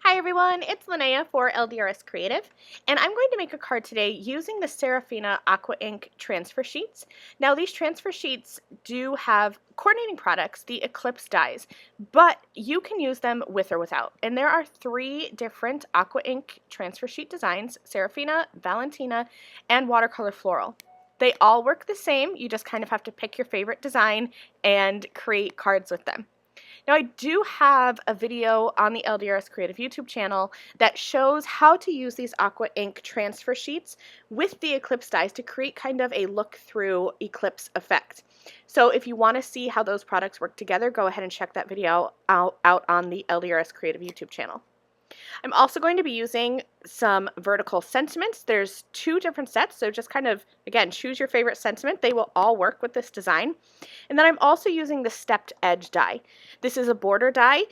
Hi everyone, it's Lynnea for LDRS Creative, and I'm going to make a card today using the Serafina AquaInk Transfer Sheets. Now these transfer sheets do have coordinating products, the Eclipse dies, but you can use them with or without. And there are 3 different AquaInk transfer sheet designs: Serafina, Valentina, and Watercolor Floral. They all work the same, you just kind of have to pick your favorite design and create cards with them. Now I do have a video on the LDRS Creative YouTube channel that shows how to use these AquaInk transfer sheets with the Eclipse dies to create kind of a look-through eclipse effect. So if you want to see how those products work together, go ahead and check that video out on the LDRS Creative YouTube channel. I'm also going to be using some vertical sentiments. There's 2 different sets, so just kind of, again, choose your favorite sentiment. They will all work with this design. And then I'm also using the stepped edge die. This is a border die,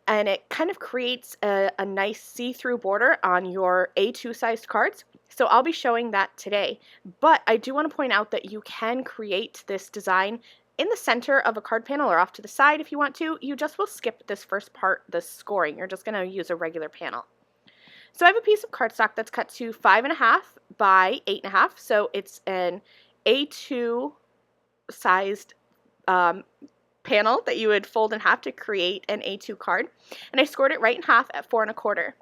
and it kind of creates a nice see-through border on your A2 sized cards. So I'll be showing that today. But I do want to point out that you can create this design in the center of a card panel or off to the side if you want to. You just will skip this first part, the scoring. You're just going to use a regular panel. So I have a piece of cardstock that's cut to 5.5 by 8.5. So it's an A2 sized panel that you would fold in half to create an A2 card. And I scored it right in half at 4.25.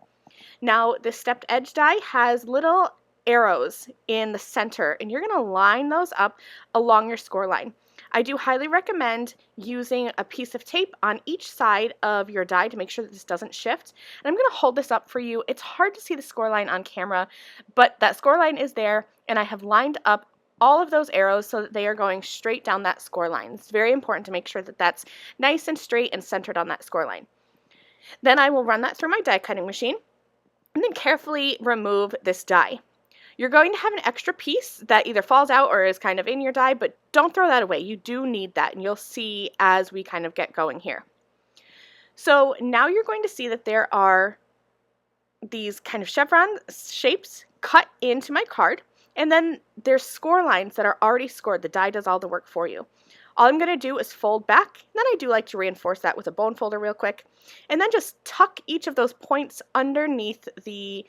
Now the stepped edge die has little arrows in the center, and you're going to line those up along your score line. I do highly recommend using a piece of tape on each side of your die to make sure that this doesn't shift. And I'm going to hold this up for you. It's hard to see the score line on camera, but that score line is there, and I have lined up all of those arrows so that they are going straight down that score line. It's very important to make sure that that's nice and straight and centered on that score line. Then I will run that through my die cutting machine and then carefully remove this die. You're going to have an extra piece that either falls out or is kind of in your die, but don't throw that away. You do need that, and you'll see as we kind of get going here. So now you're going to see that there are these kind of chevron shapes cut into my card, and then there's score lines that are already scored. The die does all the work for you. All I'm going to do is fold back, and then I do like to reinforce that with a bone folder real quick, and then just tuck each of those points underneath the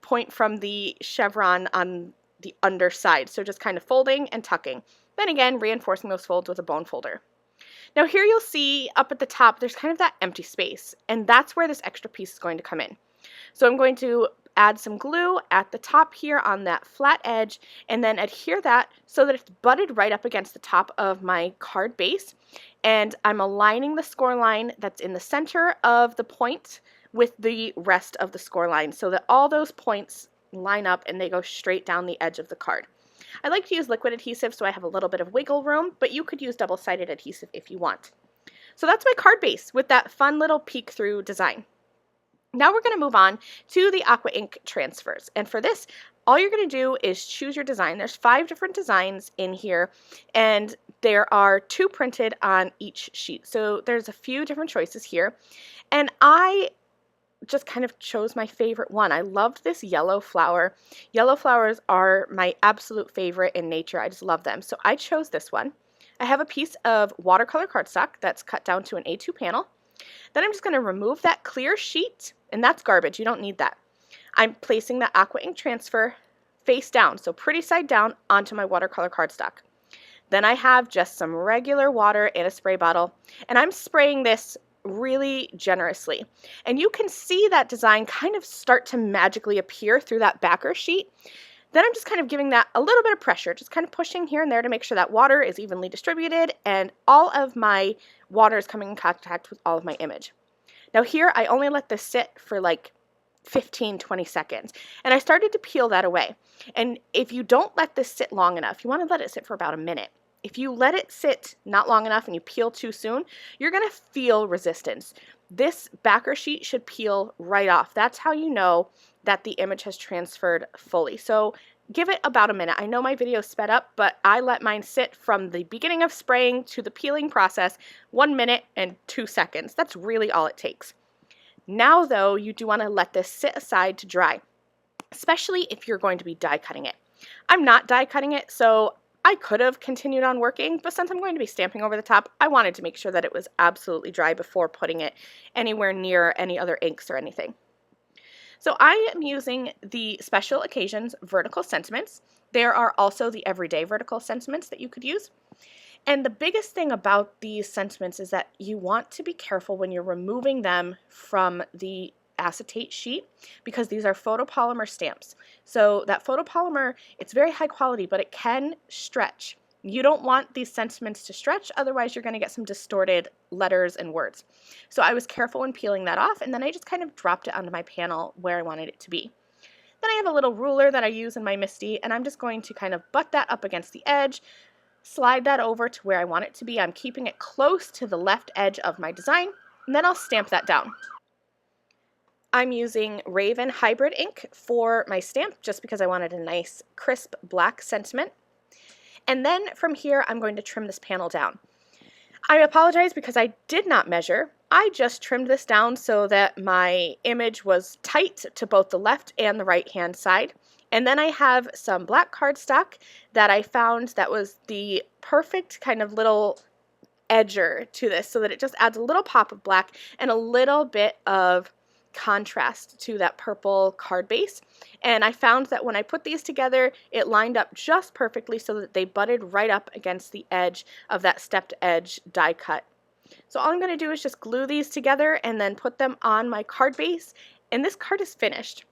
point from the chevron on the underside. So just kind of folding and tucking. Then again, reinforcing those folds with a bone folder. Now here you'll see up at the top, there's kind of that empty space, and that's where this extra piece is going to come in. So I'm going to add some glue at the top here on that flat edge, and then adhere that so that it's butted right up against the top of my card base. And I'm aligning the score line that's in the center of the point with the rest of the score line so that all those points line up and they go straight down the edge of the card. I like to use liquid adhesive so I have a little bit of wiggle room, but you could use double-sided adhesive if you want. So that's my card base with that fun little peek through design. Now we're going to move on to the AquaInk transfers, and for this all you're going to do is choose your design. There's 5 different designs in here, and there are 2 printed on each sheet, so there's a few different choices here, and I just kind of chose my favorite one. I loved this yellow flower. Yellow flowers are my absolute favorite in nature. I just love them. So I chose this one. I have a piece of watercolor cardstock that's cut down to an A2 panel. Then I'm just going to remove that clear sheet, and that's garbage. You don't need that. I'm placing the AquaInk transfer face down, so pretty side down, onto my watercolor cardstock. Then I have just some regular water in a spray bottle, and I'm spraying this really generously. And you can see that design kind of start to magically appear through that backer sheet. Then I'm just kind of giving that a little bit of pressure, just kind of pushing here and there to make sure that water is evenly distributed and all of my water is coming in contact with all of my image. Now here I only let this sit for like 15-20 seconds, and I started to peel that away. And if you don't let this sit long enough, you want to let it sit for about a minute. If you let it sit not long enough and you peel too soon, you're going to feel resistance. This backer sheet should peel right off. That's how you know that the image has transferred fully. So give it about a minute. I know my video sped up, but I let mine sit from the beginning of spraying to the peeling process 1 minute and 2 seconds. That's really all it takes. Now though, you do want to let this sit aside to dry, especially if you're going to be die cutting it. I'm not die cutting it, so I could have continued on working, but since I'm going to be stamping over the top, I wanted to make sure that it was absolutely dry before putting it anywhere near any other inks or anything. So I am using the special occasions vertical sentiments. There are also the everyday vertical sentiments that you could use. And the biggest thing about these sentiments is that you want to be careful when you're removing them from the acetate sheet, because these are photopolymer stamps. So that photopolymer, it's very high quality, but it can stretch. You don't want these sentiments to stretch, otherwise you're going to get some distorted letters and words. So I was careful when peeling that off, and then I just kind of dropped it onto my panel where I wanted it to be. Then I have a little ruler that I use in my MISTI, and I'm just going to kind of butt that up against the edge, slide that over to where I want it to be. I'm keeping it close to the left edge of my design, and then I'll stamp that down. I'm using Raven Hybrid ink for my stamp just because I wanted a nice crisp black sentiment. And then from here, I'm going to trim this panel down. I apologize because I did not measure. I just trimmed this down so that my image was tight to both the left and the right hand side. And then I have some black cardstock that I found that was the perfect kind of little edger to this, so that it just adds a little pop of black and a little bit of contrast to that purple card base. And I found that when I put these together, it lined up just perfectly so that they butted right up against the edge of that stepped edge die cut. So all I'm going to do is just glue these together and then put them on my card base, and this card is finished.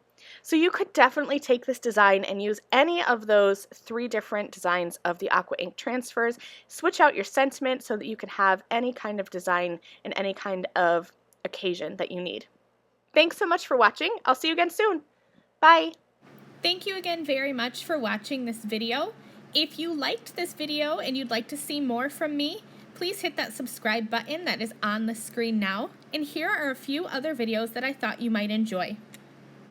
So you could definitely take this design and use any of those 3 different designs of the AquaInk transfers. Switch out your sentiment so that you can have any kind of design and any kind of occasion that you need. Thanks so much for watching. I'll see you again soon. Bye. Thank you again very much for watching this video. If you liked this video and you'd like to see more from me, please hit that subscribe button that is on the screen now. And here are a few other videos that I thought you might enjoy.